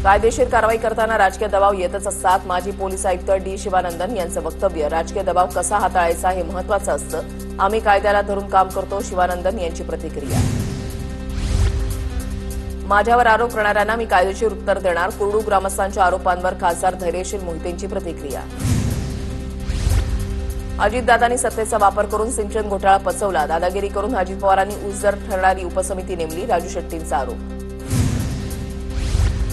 कायदेशीर कारवाई करताना राजकीय दबाव येतच असतात. माजी पोलीस आयुक्त डी शिवानंदन यांचं वक्तव्य. राजकीय दबाव कसा हाताळायचा हे महत्त्वाचं असतं. आम्ही कायद्याला धरून काम करतो. शिवानंदन यांची प्रतिक्रिया. माझ्यावर आरोप करणाऱ्यांना मी कायदेशीर उत्तर देणार. कुरडू ग्रामस्थांच्या आरोपांवर खासदार धैर्यशील मोहितेंची प्रतिक्रिया. अजितदादांनी सत्तेचा वापर करून सिंचन घोटाळा पचवला. दादागिरी करून अजित पवारांनी ऊसदर ठरणारी उपसमिती नेमली. राजू शेट्टींचा आरोप.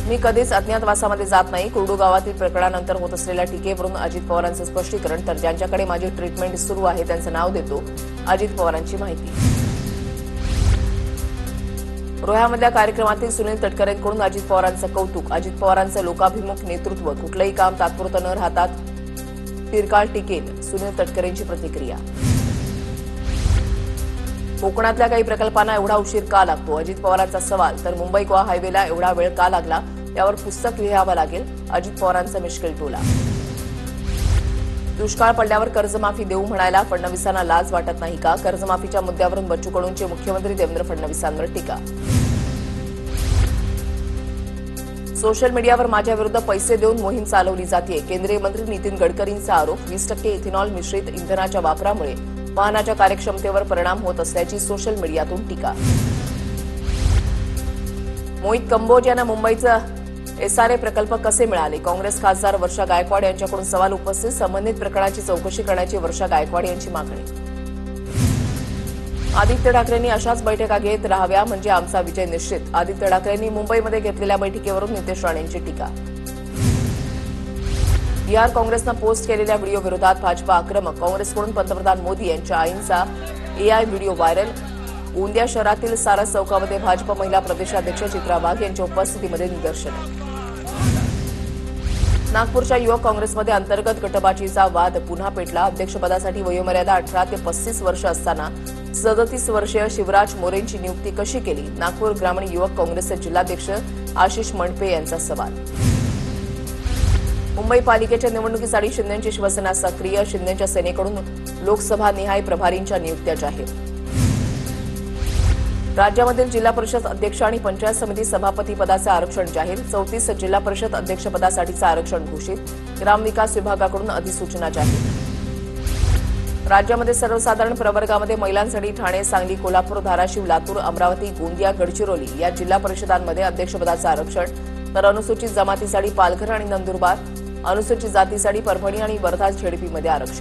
मी कधीच अज्ञातवासामध्ये जात नाही. कुरडू गावातील प्रकरणानंतर होत असलेल्या टीकेवरून अजित पवारांचं स्पष्टीकरण. तर ज्यांच्याकडे माझी ट्रीटमेंट सुरू आहे त्यांचं नाव देतो. अजित पवारांची माहिती. रोह्यामधल्या कार्यक्रमातील सुनील तटकरेंकडून अजित पवारांचं कौतुक. अजित पवारांचं लोकाभिमुख नेतृत्व कुठलंही काम तात्पुरतं न राहतात दीर्घकाळ टिकेल. सुनील तटकरेंची प्रतिक्रिया. कोकणातल्या काही प्रकल्पांना एवढा उशीर का लागतो? अजित पवारांचा सवाल. तर मुंबई गोवा हायवेला एवढा वेळ का लागला यावर पुस्तक लिहावं लागेल. अजित पवारांचा मिश्किल टोला. दुष्काळ पडल्यावर कर्जमाफी देऊ म्हणायला फडणवीसांना लाज वाटत नाही का? कर्जमाफीच्या मुद्द्यावरून बच्चू कडूंची मुख्यमंत्री देवेंद्र फडणवीसांवर टीका. सोशल मीडियावर माझ्याविरुद्ध पैसे देऊन मोहीम चालवली जाते. केंद्रीय मंत्री नितीन गडकरींचा आरोप. 20% इथेनॉल मिश्रित इंधनाच्या वापरामुळे वाहनाच्या कार्यक्षमतेवर परिणाम होत असल्याची सोशल मीडियातून टीका. मोहित कंबोज यांना मुंबईचा एसआरए प्रकल्प कसे मिळाले? काँग्रेस खासदार वर्षा गायकवाड यांच्याकडून सवाल उपस्थित. संबंधित प्रकरणाची चौकशी करण्याची वर्षा गायकवाड यांची मागणी. आदित्य ठाकरेंनी अशाच बैठका घेत राहाव्या म्हणजे आमचा विजय निश्चित. आदित्य ठाकरेंनी मुंबईमध्ये घेतलेल्या बैठकीवरून नितेश राणेंची टीका. बिहार काँग्रेसनं पोस्ट केलेल्या व्हिडिओ विरोधात भाजपा आक्रमक. काँग्रेसकडून पंतप्रधान मोदी यांच्या आईंचा एआय व्हिडिओ व्हायरल. गोंदिया शहरातील सारस चौकामध्ये भाजप महिला प्रदेशाध्यक्ष चित्रा वाघ यांच्या उपस्थितीमध्ये निदर्शनं. नागपूरच्या युवक काँग्रेसमध्ये अंतर्गत गटबाजीचा वाद पुन्हा पेटला. अध्यक्षपदासाठी वयोमर्यादा 18 ते 35 वर्ष असताना 37 वर्षीय शिवराज मोरेंची नियुक्ती कशी केली? नागपूर ग्रामीण युवक काँग्रेसचे जिल्हाध्यक्ष आशिष मणपे यांचा सवाल. मुंबई पालिकेच्या निवडणुकीसाठी शिंदेची शिवसेना सक्रिय. शिंदेच्या सेनेकडून लोकसभा निहाय प्रभारींच्या नियुक्त्या जाहीर. राज्यामधील जिल्हा परिषद अध्यक्ष आणि पंचायत समिती सभापती पदाचे आरक्षण जाहीर. 34 जिल्हा परिषद अध्यक्षपदासाठीचं आरक्षण घोषित. ग्रामविकास विभागाकडून अधिसूचना जाहीर. राज्यामध्ये सर्वसाधारण प्रवर्गामध्ये महिलांसाठी ठाणे, सांगली, कोल्हापूर, धाराशिव, लातूर, अमरावती, गोंदिया, गडचिरोली या जिल्हा परिषदांमध्ये अध्यक्षपदाचं आरक्षण. तर अनुसूचित जमातीसाठी पालघर आणि नंदुरबार, अनुसूचित जातीसाठी परभणी आणि वर्धा झेडपीमध्ये आरक्षण.